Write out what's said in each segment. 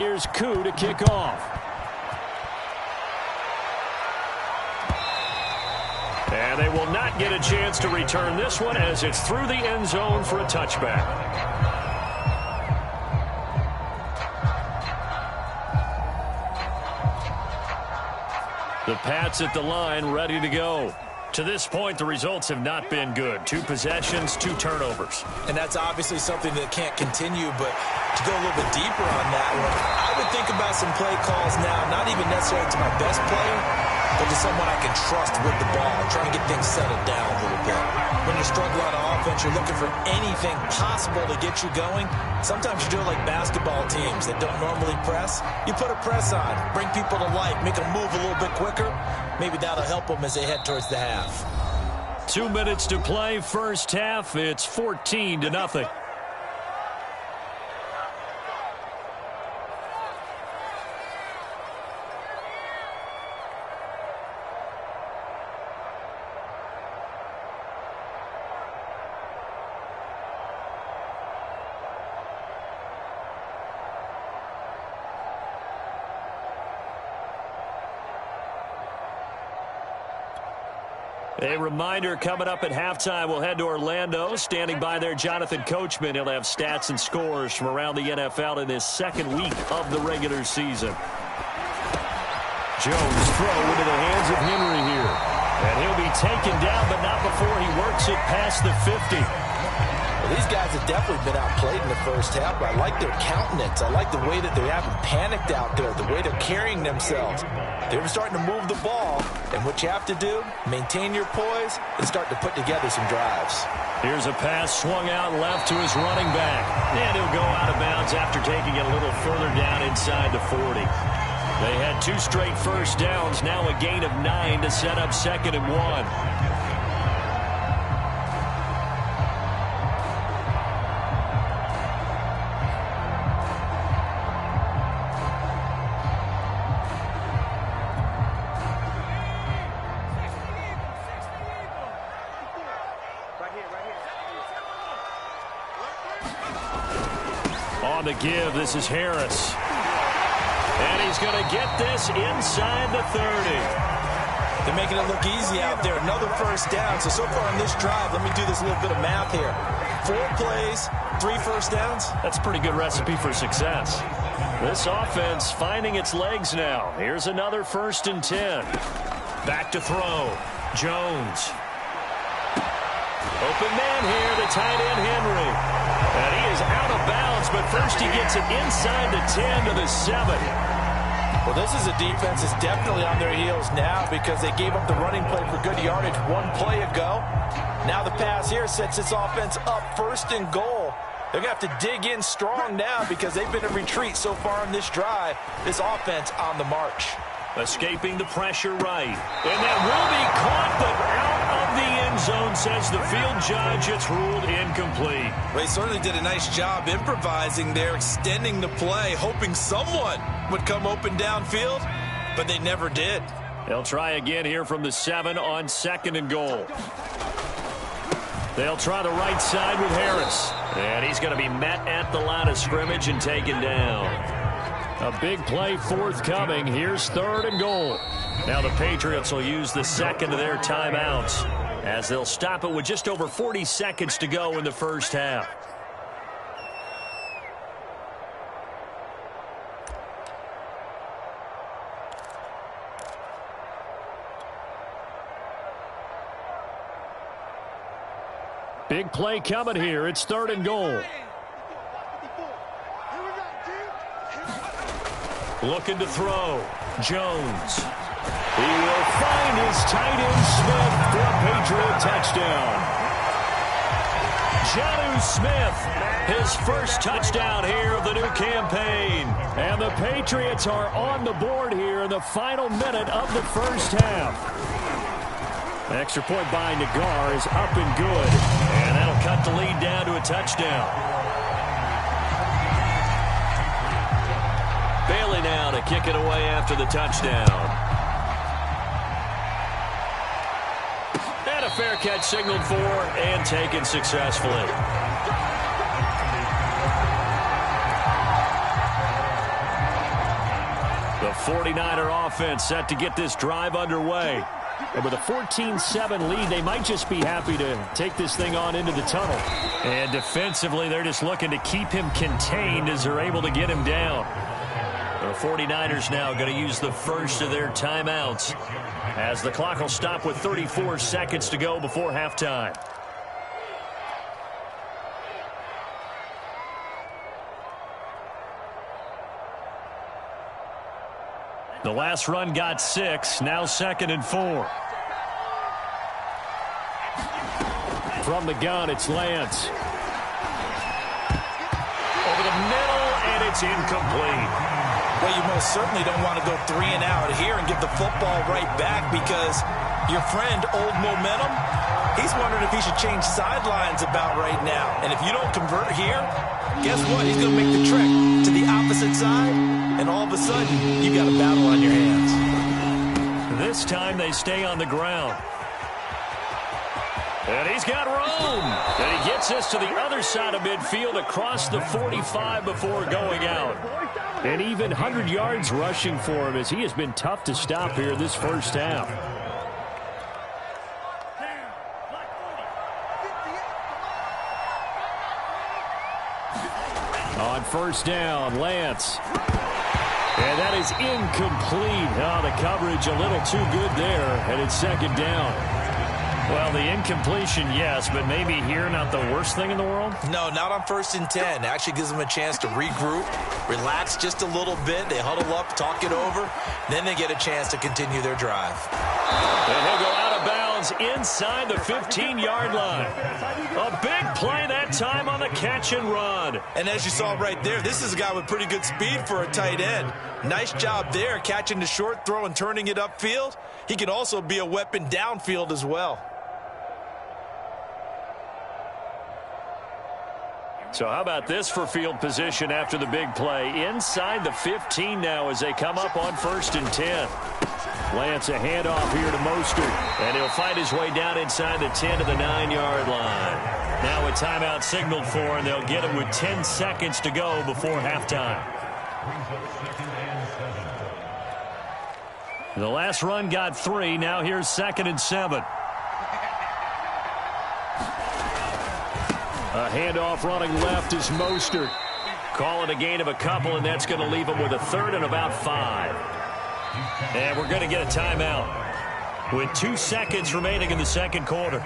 Here's Koo to kick off. And they will not get a chance to return this one as it's through the end zone for a touchback. The Pats at the line, ready to go. To this point, the results have not been good. 2 possessions, 2 turnovers. And that's obviously something that can't continue, but to go a little bit deeper on that one, I would think about some play calls now, not even necessarily to my best player, but to someone I can trust with the ball, trying to get things settled down a little bit. When you struggle on offense, you're looking for anything possible to get you going. Sometimes you do it like basketball teams that don't normally press. You put a press on, bring people to life, make them move a little bit quicker. Maybe that'll help them as they head towards the half. 2 minutes to play, first half. It's 14-0. A reminder coming up at halftime, we'll head to Orlando. Standing by there, Jonathan Coachman. He'll have stats and scores from around the NFL in this second week of the regular season. Jones throw into the hands of Henry here. And he'll be taken down, but not before he works it past the 50. Well, these guys have definitely been outplayed in the first half, but I like their countenance. I like the way that they haven't panicked out there, the way they're carrying themselves. They're starting to move the ball, and what you have to do, maintain your poise and start to put together some drives. Here's a pass swung out left to his running back. And he'll go out of bounds after taking it a little further down inside the 40. They had 2 straight first downs, now a gain of 9 to set up 2nd and 1. On the give, this is Harris. And he's going to get this inside the 30. They're making it look easy out there. Another first down. So far on this drive, let me do this little bit of math here. 4 plays, 3 first downs. That's a pretty good recipe for success. This offense finding its legs now. Here's another 1st and 10. Back to throw. Jones. Open man here, the tight end Henry. And he is out of bounds, but first he gets it inside the 10 to the 7. Well, this is a defense that's definitely on their heels now because they gave up the running play for good yardage 1 play ago. Now the pass here sets this offense up 1st and goal. They're going to have to dig in strong now because they've been in retreat so far in this drive. This offense on the march. Escaping the pressure right. And that will be caught, but out of the end zone, says the field judge. It's ruled incomplete. They certainly did a nice job improvising there, extending the play, hoping someone would come open downfield, but they never did. They'll try again here from the 7 on 2nd and goal. They'll try the right side with Harris. And he's going to be met at the line of scrimmage and taken down. A big play forthcoming. Here's 3rd and goal. Now the Patriots will use the 2nd of their timeouts as they'll stop it with just over 40 seconds to go in the first half. Big play coming here. It's 3rd and goal. Looking to throw. Jones. He will find his tight end Smith for a Patriot touchdown. Jonnu Smith, his first touchdown here of the new campaign. And the Patriots are on the board here in the final minute of the first half. An extra point by Nagar is up and good. And that'll cut the lead down to a touchdown. Bailey now to kick it away after the touchdown. And a fair catch signaled for and taken successfully. The 49er offense set to get this drive underway. And with a 14-7 lead, they might just be happy to take this thing on into the tunnel. And defensively, they're just looking to keep him contained as they're able to get him down. The 49ers now going to use the first of their timeouts as the clock will stop with 34 seconds to go before halftime. The last run got 6, now 2nd and 4. From the gun, it's Lance. Over the middle, and it's incomplete. Well, you most certainly don't want to go 3 and out here and give the football right back because your friend, Old Momentum, he's wondering if he should change sidelines about right now. And if you don't convert here, guess what? He's going to make the trek to the opposite side, and all of a sudden, you got a battle on your hands. This time they stay on the ground. And he's got room. And he gets this to the other side of midfield across the 45 before going out. And even 100 yards rushing for him as he has been tough to stop here this first half. On first down, Lance. And that is incomplete. Oh, the coverage a little too good there. And it's 2nd down. Well, the incompletion, yes, but maybe here not the worst thing in the world? No, not on 1st and 10. Actually gives them a chance to regroup, relax just a little bit. They huddle up, talk it over. Then they get a chance to continue their drive. And he'll go out of bounds inside the 15-yard line. A big play that time on the catch and run. And as you saw right there, this is a guy with pretty good speed for a tight end. Nice job there, catching the short throw and turning it upfield. He can also be a weapon downfield as well. So how about this for field position after the big play? Inside the 15 now as they come up on 1st and 10. Lance, a handoff here to Mostert. And he'll fight his way down inside the 10 to the 9-yard line. Now a timeout signaled for, and they'll get him with 10 seconds to go before halftime. The last run got 3. Now here's 2nd and 7. A handoff running left is Mostert. Call it a gain of a couple, and that's going to leave him with a 3rd and about 5. And we're going to get a timeout with 2 seconds remaining in the 2nd quarter.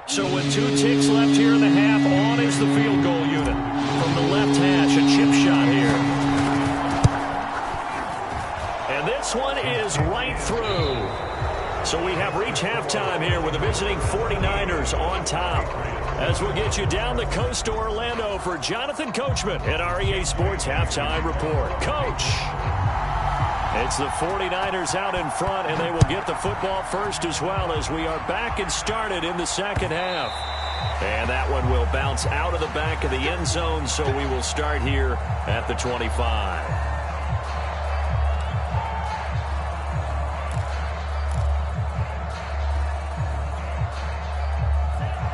So with 2 ticks left here in the half, on is the field goal unit. From the left hash, a chip shot here. And this one is right through. So we have reached halftime here with the visiting 49ers on top. As we'll get you down the coast to Orlando for Jonathan Coachman at our EA Sports Halftime Report. Coach! It's the 49ers out in front, and they will get the football first as well as we are back and started in the 2nd half. And that one will bounce out of the back of the end zone, so we will start here at the 25.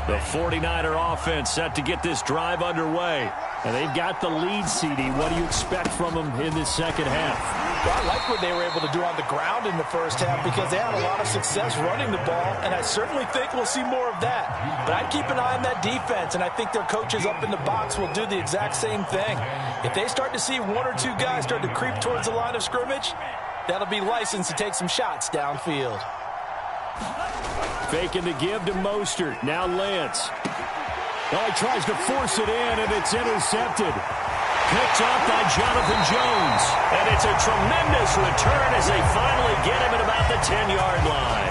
The 49er offense set to get this drive underway. And they've got the lead, CD. What do you expect from them in this 2nd half? Well, I like what they were able to do on the ground in the first half because they had a lot of success running the ball, and I certainly think we'll see more of that. But I'd keep an eye on that defense, and I think their coaches up in the box will do the exact same thing. If they start to see 1 or 2 guys start to creep towards the line of scrimmage, that'll be licensed to take some shots downfield. Faking the give to Mostert. Now Lance. Oh, he tries to force it in, and it's intercepted. Picked up by Jonathan Jones. And it's a tremendous return as they finally get him at about the 10-yard line.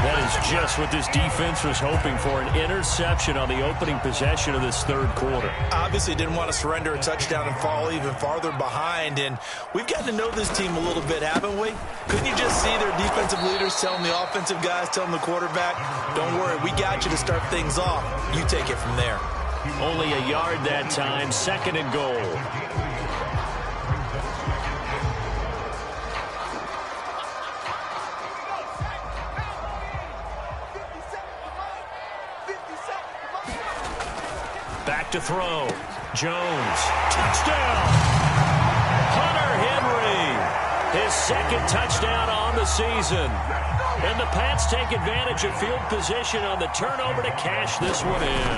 That is just what this defense was hoping for, an interception on the opening possession of this 3rd quarter. Obviously didn't want to surrender a touchdown and fall even farther behind. And we've gotten to know this team a little bit, haven't we? Couldn't you just see their defensive leaders telling the offensive guys, telling the quarterback, don't worry, we got you to start things off. You take it from there. Only a yard that time, 2nd and goal. Back to throw. Jones. Touchdown. Hunter Henry. His second touchdown on the season. And the Pats take advantage of field position on the turnover to cash this one in.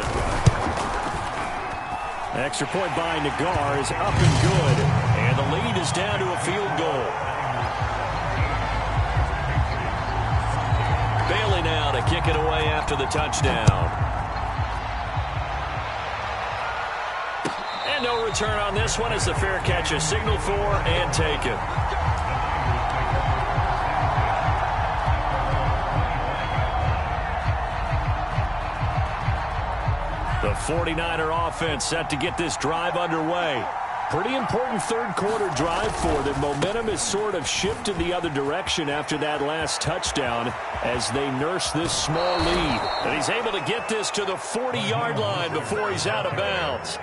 Extra point by Nagar is up and good. And the lead is down to a field goal. Bailey now to kick it away after the touchdown. And no return on this one as the fair catch is signaled for and taken. The 49er offense set to get this drive underway. Pretty important third-quarter drive for them. Momentum has sort of shifted the other direction after that last touchdown as they nurse this small lead. And he's able to get this to the 40-yard line before he's out of bounds.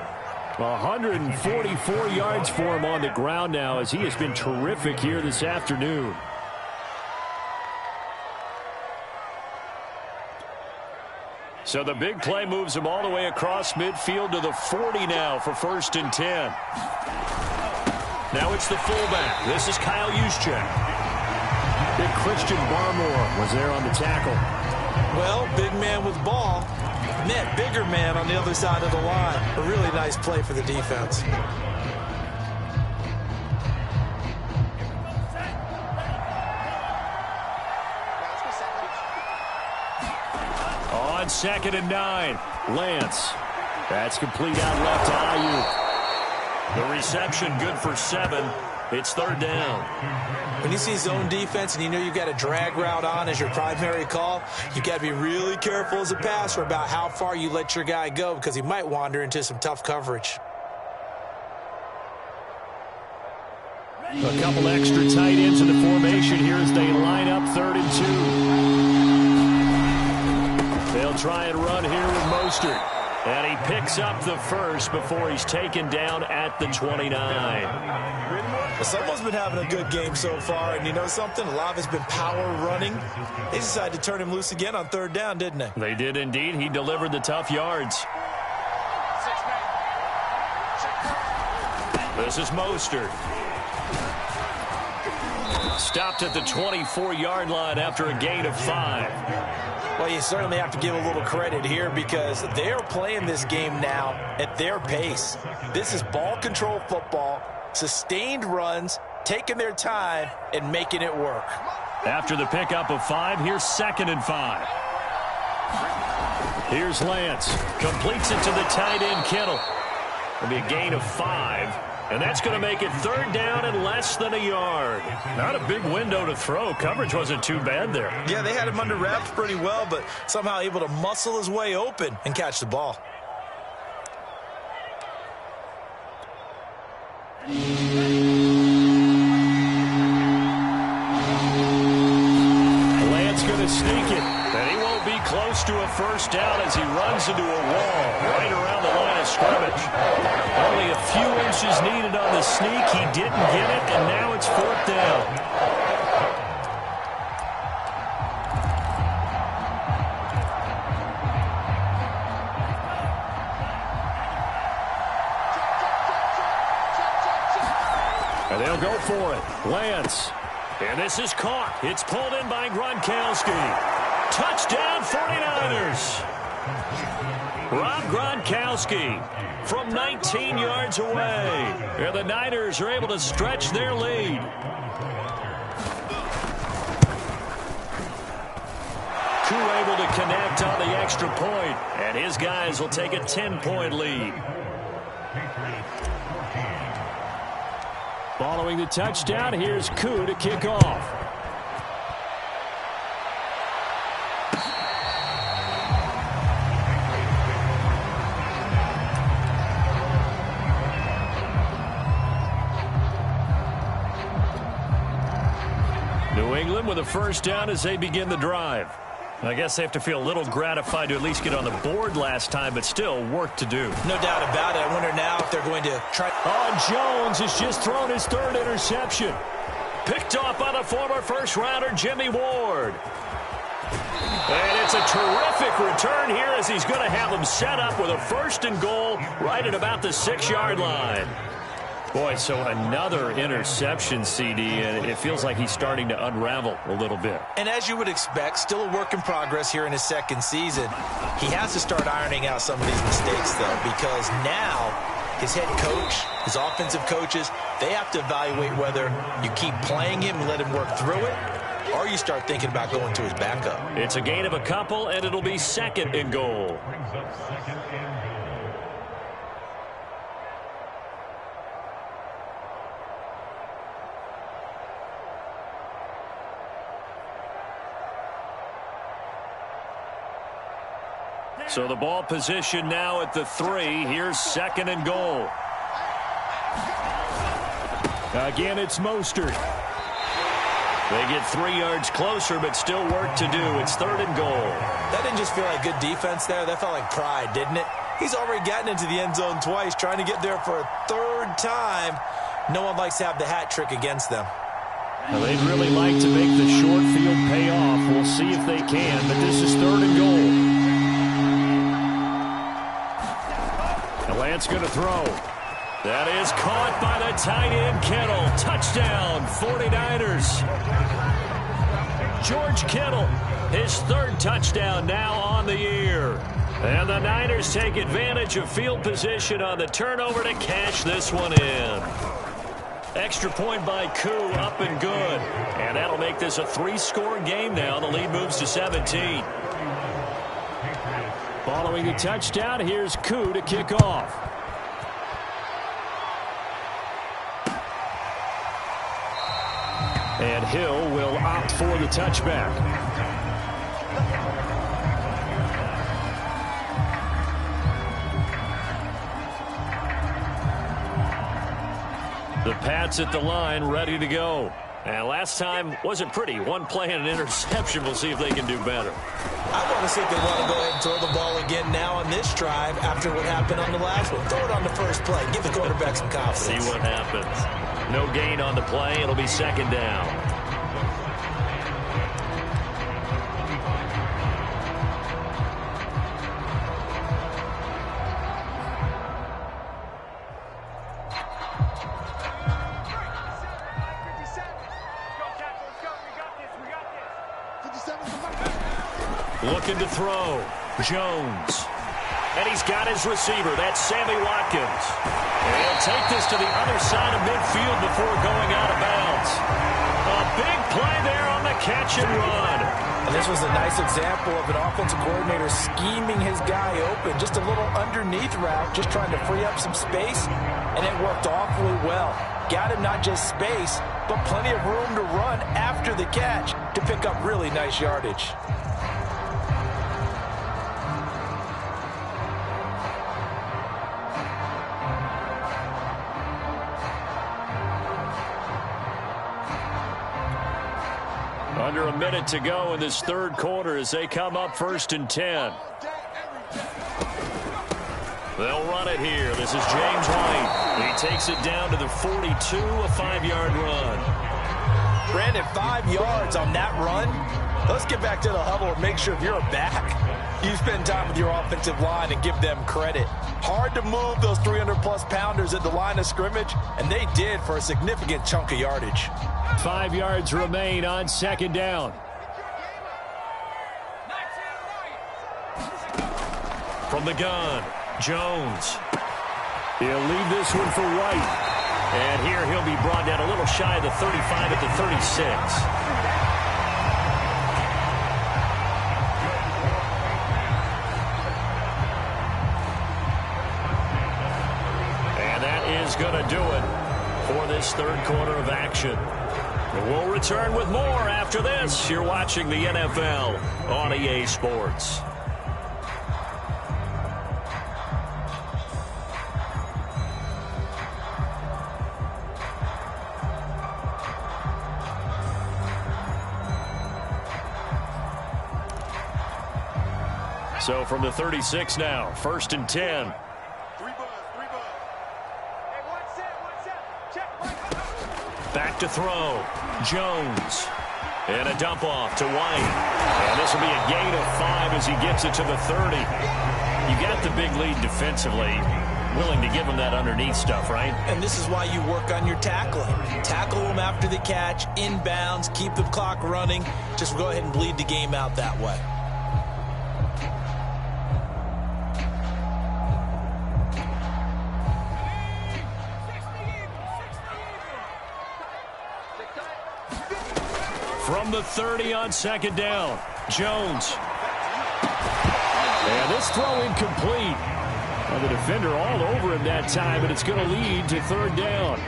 144 yards for him on the ground now as he has been terrific here this afternoon. So the big play moves him all the way across midfield to the 40 now for 1st and 10. Now it's the fullback. This is Kyle Juszczyk. Big Christian Barmore was there on the tackle. Well, big man with ball met bigger man on the other side of the line. A really nice play for the defense. On 2nd and 9, Lance. That's complete out left to Ayuk. The reception good for 7. It's 3rd down. When you see zone defense and you know you've got a drag route on as your primary call, you've got to be really careful as a passer about how far you let your guy go because he might wander into some tough coverage. A couple extra tight ends in the formation here as they line up 3rd and 2. They'll try and run here with Mostert. And he picks up the first before he's taken down at the 29. Well, someone's been having a good game so far, and you know something? A lot of it's been power running. They decided to turn him loose again on 3rd down, didn't they? They did indeed. He delivered the tough yards. This is Mostert. Stopped at the 24-yard line after a gain of 5. Well, you certainly have to give a little credit here because they're playing this game now at their pace. This is ball control football, sustained runs, taking their time, and making it work. After the pickup of 5, here's 2nd and 5. Here's Lance. Completes it to the tight end, Kittle. It'll be a gain of 5. And that's going to make it 3rd down and less than a yard. Not a big window to throw. Coverage wasn't too bad there. Yeah, they had him under wraps pretty well, but somehow able to muscle his way open and catch the ball. Lance going to sneak it. And he won't be close to a 1st down as he runs into a wall right around the line of scrimmage. Only a few inches needed on the sneak. He didn't get it, and now it's 4th down. And they'll go for it. Lance. And this is caught. It's pulled in by Gronkowski. Touchdown 49ers. Rob Gronkowski from 19 yards away. And the Niners are able to stretch their lead. Koo able to connect on the extra point, and his guys will take a 10-point lead. Following the touchdown, here's Koo to kick off. New England with a 1st down as they begin the drive. I guess they have to feel a little gratified to at least get on the board last time, but still work to do. No doubt about it. I wonder now if they're going to try. Jones has just thrown his 3rd interception. Picked off by the former 1st-rounder Jimmy Ward. And it's makes a terrific return here as he's going to have them set up with a 1st and goal right at about the 6-yard line. Boy, so another interception, CD, and it feels like he's starting to unravel a little bit. And as you would expect, still a work in progress here in his 2nd season. He has to start ironing out some of these mistakes, though, because now his head coach, his offensive coaches, they have to evaluate whether you keep playing him and let him work through it, or you start thinking about going to his backup. It's a gain of a couple, and it'll be 2nd and goal. So the ball position now at the 3. Here's 2nd and goal. Again, it's Mostert. They get 3 yards closer, but still work to do. It's 3rd and goal. That didn't just feel like good defense there. That felt like pride, didn't it? He's already gotten into the end zone twice, trying to get there for a 3rd time. No one likes to have the hat trick against them. Well, they'd really like to make the short field pay off. We'll see if they can, but this is 3rd and goal. Lance going to throw. That is caught by the tight end, Kittle. Touchdown, 49ers. George Kittle, his 3rd touchdown now on the year. And the Niners take advantage of field position on the turnover to cash this one in. Extra point by Koo, up and good. And that'll make this a 3-score game now. The lead moves to 17. Following the touchdown, here's Koo to kick off. And Hill will opt for the touchback. The Pats at the line, ready to go. And last time wasn't pretty. One play and an interception. We'll see if they can do better. I want to see if they want to go ahead and throw the ball again now on this drive after what happened on the last one. Throw it on the first play. Give the quarterback some confidence. See what happens. No gain on the play. It'll be 2nd down. Looking to throw. Jones. And he's got his receiver. That's Sammy Watkins. And he'll take this to the other side of midfield before going out of bounds. A big play there on the catch and run. And this was a nice example of an offensive coordinator scheming his guy open. Just a little underneath route, just trying to free up some space. And it worked awfully well. Got him not just space, but plenty of room to run after the catch to pick up really nice yardage. Under a minute to go in this 3rd quarter as they come up 1st and 10. They'll run it here. This is James White. He takes it down to the 42, a 5-yard run. Brandon, 5 yards on that run. Let's get back to the huddle and make sure if you're a back, you spend time with your offensive line and give them credit. Hard to move those 300-plus pounders at the line of scrimmage, and they did for a significant chunk of yardage. 5 yards remain on 2nd down. From the gun, Jones. He'll leave this one for White. And here he'll be brought down a little shy of the 35 at the 36. And that is going to do it for this 3rd quarter of action. We'll return with more after this. You're watching the NFL on EA Sports. So from the 36 now, 1st and 10. Back to throw. Jones. And a dump off to White. And this will be a gain of 5 as he gets it to the 30. You got the big lead defensively. Willing to give him that underneath stuff, right? And this is why you work on your tackling. Tackle them after the catch, inbounds, keep the clock running. Just go ahead and bleed the game out that way. From the 30 on second down, Jones. And this throw incomplete. Well, the defender all over him that time, but it's going to lead to third down.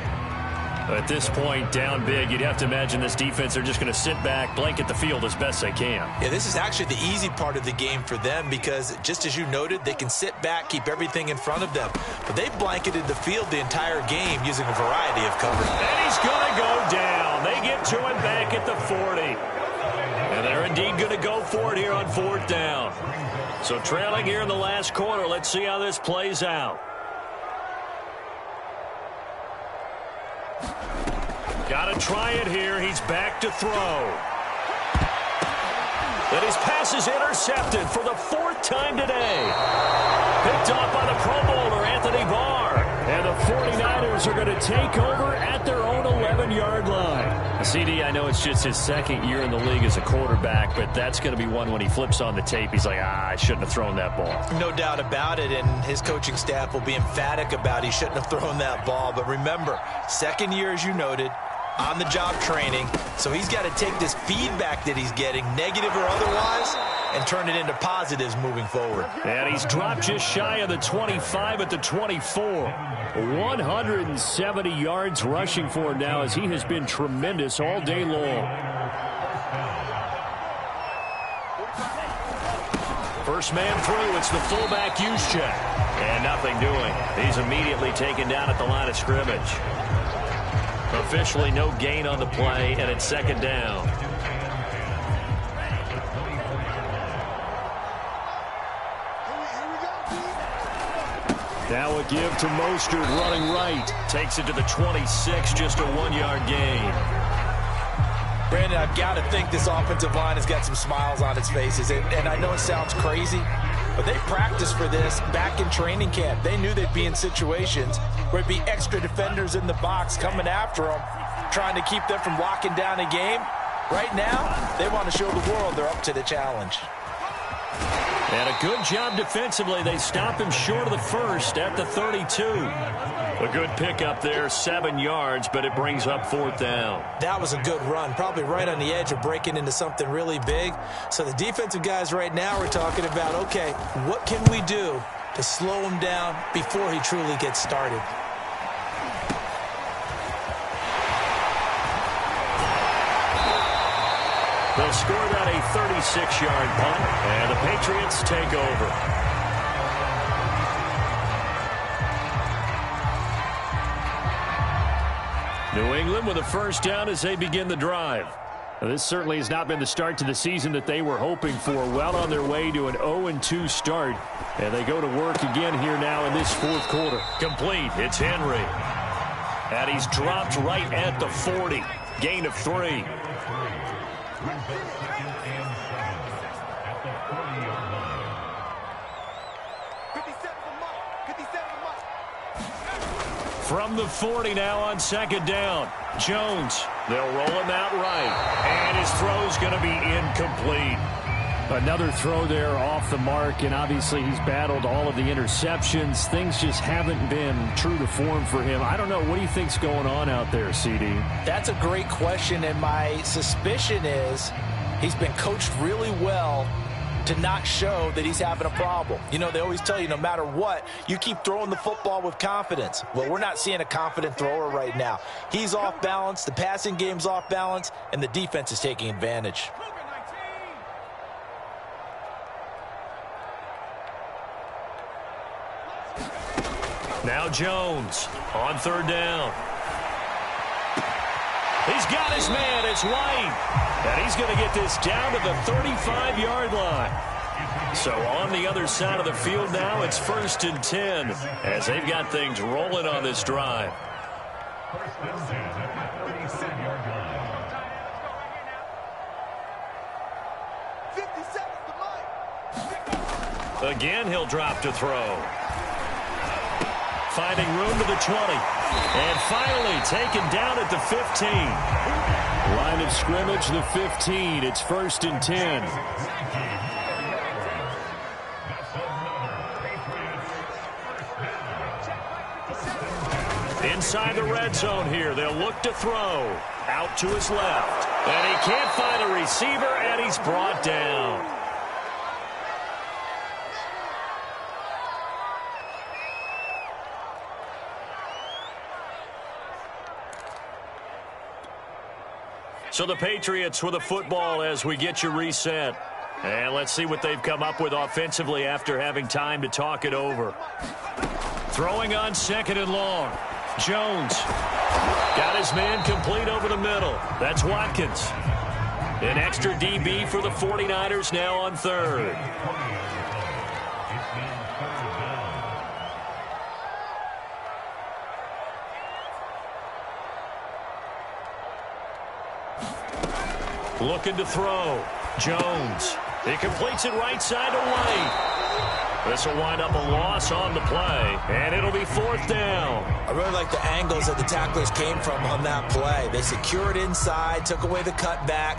At this point, down big, you'd have to imagine this defense are just going to sit back, blanket the field as best they can. Yeah, this is actually the easy part of the game for them because, just as you noted, they can sit back, keep everything in front of them. But they blanketed the field the entire game using a variety of covers. And he's going to go down. They get to him back at the 40. And they're indeed going to go for it here on fourth down. So trailing here in the last quarter. Let's see how this plays out. Got to try it here. He's back to throw. And his pass is intercepted for the 4th time today. Picked off by the Pro Bowler, Anthony Barr. And the 49ers are going to take over at their own 11-yard line. CD, I know it's just his 2nd year in the league as a quarterback, but that's going to be one when he flips on the tape. He's like, I shouldn't have thrown that ball. No doubt about it, and his coaching staff will be emphatic about he shouldn't have thrown that ball. But remember, 2nd year, as you noted, on-the-job training, so he's got to take this feedback that he's getting, negative or otherwise, and turn it into positives moving forward. And he's dropped just shy of the 25 at the 24. 170 yards rushing for him now as he has been tremendous all day long. First man through, it's the fullback use check. And nothing doing. He's immediately taken down at the line of scrimmage. Officially no gain on the play, and it's second down. Now a give to Mostert running right. Takes it to the 26, just a 1-yard gain. Brandon, I've got to think this offensive line has got some smiles on its faces. And I know it sounds crazy, but they practiced for this back in training camp. They knew they'd be in situations where it'd be extra defenders in the box coming after them, trying to keep them from locking down a game. Right now, they want to show the world they're up to the challenge. And a good job defensively. They stop him short of the first at the 32. A good pickup there, 7 yards, but it brings up fourth down. That was a good run, probably right on the edge of breaking into something really big. So the defensive guys right now are talking about, okay, what can we do to slow him down before he truly gets started? They'll score that a 36-yard punt, and the Patriots take over. New England with a first down as they begin the drive. Now, this certainly has not been the start to the season that they were hoping for. Well on their way to an 0-2 start. And they go to work again here now in this fourth quarter. Complete. It's Henry. And he's dropped right at the 40. Gain of 3. From the 40 now on second down. Jones. They'll roll him out right. And his throw's going to be incomplete. Another throw there off the mark, and obviously he's battled all of the interceptions. Things just haven't been true to form for him. I don't know. What do you think's going on out there, CD? That's a great question, and my suspicion is he's been coached really well to not show that he's having a problem. You know, they always tell you no matter what, you keep throwing the football with confidence. Well, we're not seeing a confident thrower right now. He's off balance, the passing game's off balance, and the defense is taking advantage. Now Jones on third down. He's got his man. It's White. And he's going to get this down to the 35-yard line. So on the other side of the field now, it's 1st and 10 as they've got things rolling on this drive. Again, he'll drop to throw. Finding room to the 20. And finally taken down at the 15. Line of scrimmage, the 15. It's 1st and 10. Inside the red zone here. They'll look to throw. Out to his left. And he can't find a receiver, and he's brought down. So the Patriots with a football as we get you reset. And let's see what they've come up with offensively after having time to talk it over. Throwing on 2nd and long. Jones got his man complete over the middle. That's Watkins. An extra DB for the 49ers now on 3rd. Looking to throw. Jones. He completes it right side to White. This will wind up a loss on the play, and it'll be 4th down. I really like the angles that the tacklers came from on that play. They secured inside, took away the cutback.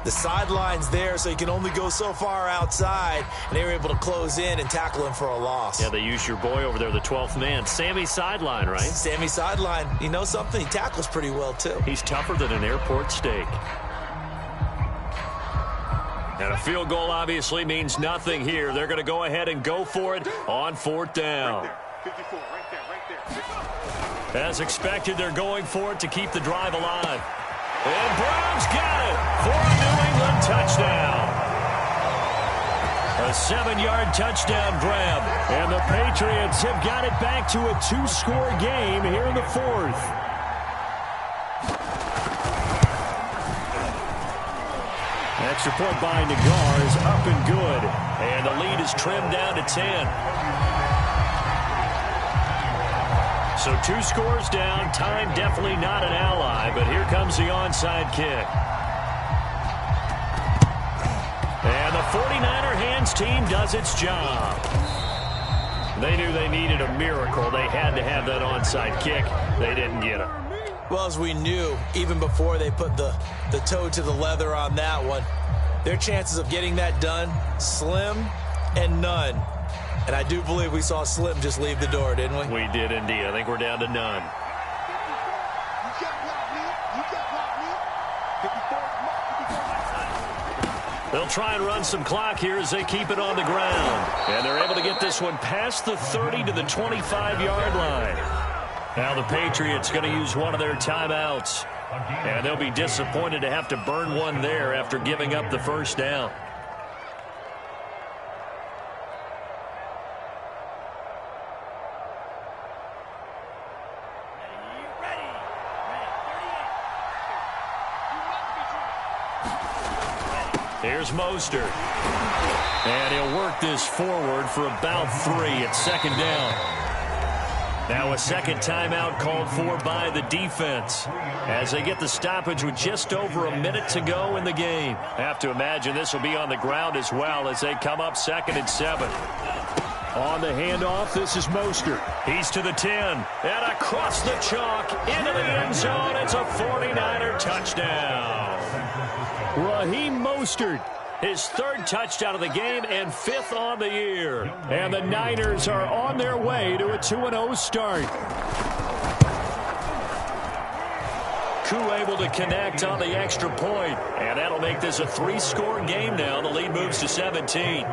The sideline's there, so you can only go so far outside, and they were able to close in and tackle him for a loss. Yeah, they used your boy over there, the 12th man. Sammy Sideline, right? Sammy Sideline. You know something? He tackles pretty well, too. He's tougher than an airport steak. And a field goal obviously means nothing here. They're going to go ahead and go for it on 4th down. As expected, they're going for it to keep the drive alive. And Brown's got it for a New England touchdown. A 7-yard touchdown grab. And the Patriots have got it back to a 2-score game here in the 4th. Extra point by Nagar is up and good. And the lead is trimmed down to 10. So 2 scores down. Time definitely not an ally. But here comes the onside kick. And the 49er hands team does its job. They knew they needed a miracle. They had to have that onside kick. They didn't get it. Well, as we knew, even before they put the toe to the leather on that one, their chances of getting that done, slim and none. And I do believe we saw Slim just leave the door, didn't we? We did indeed. I think we're down to none. They'll try and run some clock here as they keep it on the ground. And they're able to get this one past the 30 to the 25-yard line. Now the Patriots going to use one of their timeouts. And they'll be disappointed to have to burn one there after giving up the 1st down. Here's Mostert. And he'll work this forward for about 3 at 2nd down. Now a second timeout called for by the defense as they get the stoppage with just over a minute to go in the game. Have to imagine this will be on the ground as well as they come up 2nd and 7. On the handoff, this is Mostert. He's to the 10 and across the chalk into the end zone. It's a 49er touchdown. Raheem Mostert. His 3rd touchdown of the game and 5th on the year. And the Niners are on their way to a 2-0 start. Koo able to connect on the extra point. And that'll make this a 3-score game now. The lead moves to 17.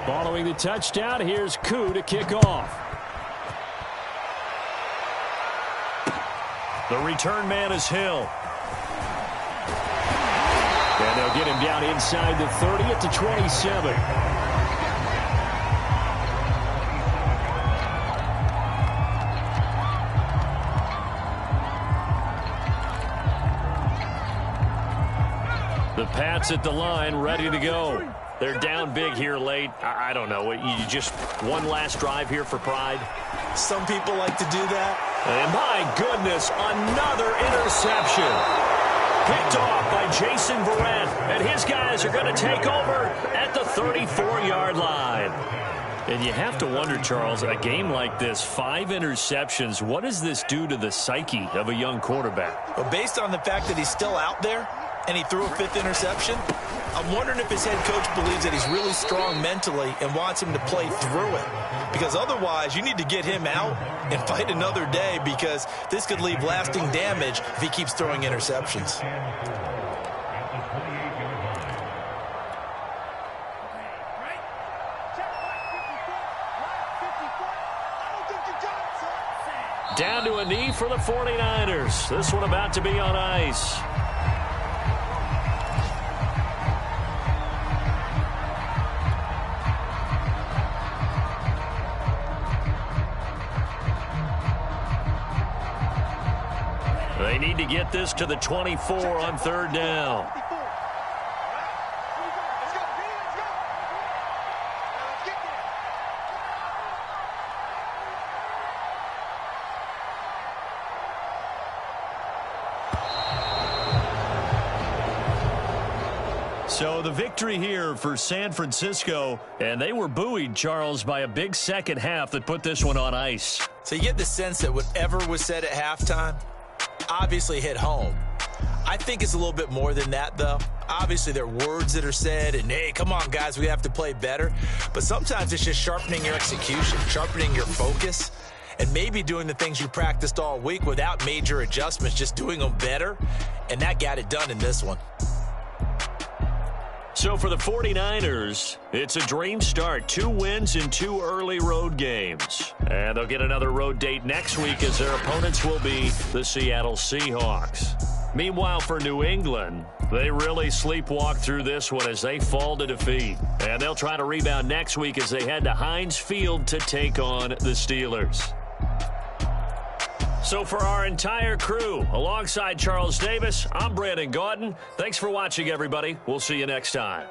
Following the touchdown, here's Koo to kick off. The return man is Hill. And they'll get him down inside the 30 at the 27. The Pats at the line, ready to go. They're down big here late. I don't know. You just one last drive here for pride? Some people like to do that. And my goodness, another interception. Picked off by Jason Verrett, and his guys are going to take over at the 34-yard line. And you have to wonder, Charles, a game like this, 5 interceptions, what does this do to the psyche of a young quarterback? Well, based on the fact that he's still out there and he threw a 5th interception, I'm wondering if his head coach believes that he's really strong mentally and wants him to play through it. Because otherwise, you need to get him out and fight another day, because this could leave lasting damage if he keeps throwing interceptions. Down to a knee for the 49ers. This one about to be on ice. They need to get this to the 24 on 3rd down. So the victory here for San Francisco, and they were buoyed, Charles, by a big second half that put this one on ice. So you get the sense that whatever was said at halftime obviously hit home. I think it's a little bit more than that, though. Obviously, there are words that are said, and, hey, come on, guys, we have to play better. But sometimes it's just sharpening your execution, sharpening your focus, and maybe doing the things you practiced all week without major adjustments, just doing them better. And that got it done in this one. So for the 49ers, it's a dream start. 2 wins in 2 early road games. And they'll get another road date next week as their opponents will be the Seattle Seahawks. Meanwhile, for New England, they really sleepwalk through this one as they fall to defeat. And they'll try to rebound next week as they head to Heinz Field to take on the Steelers. So for our entire crew, alongside Charles Davis, I'm Brandon Gaudin. Thanks for watching, everybody. We'll see you next time.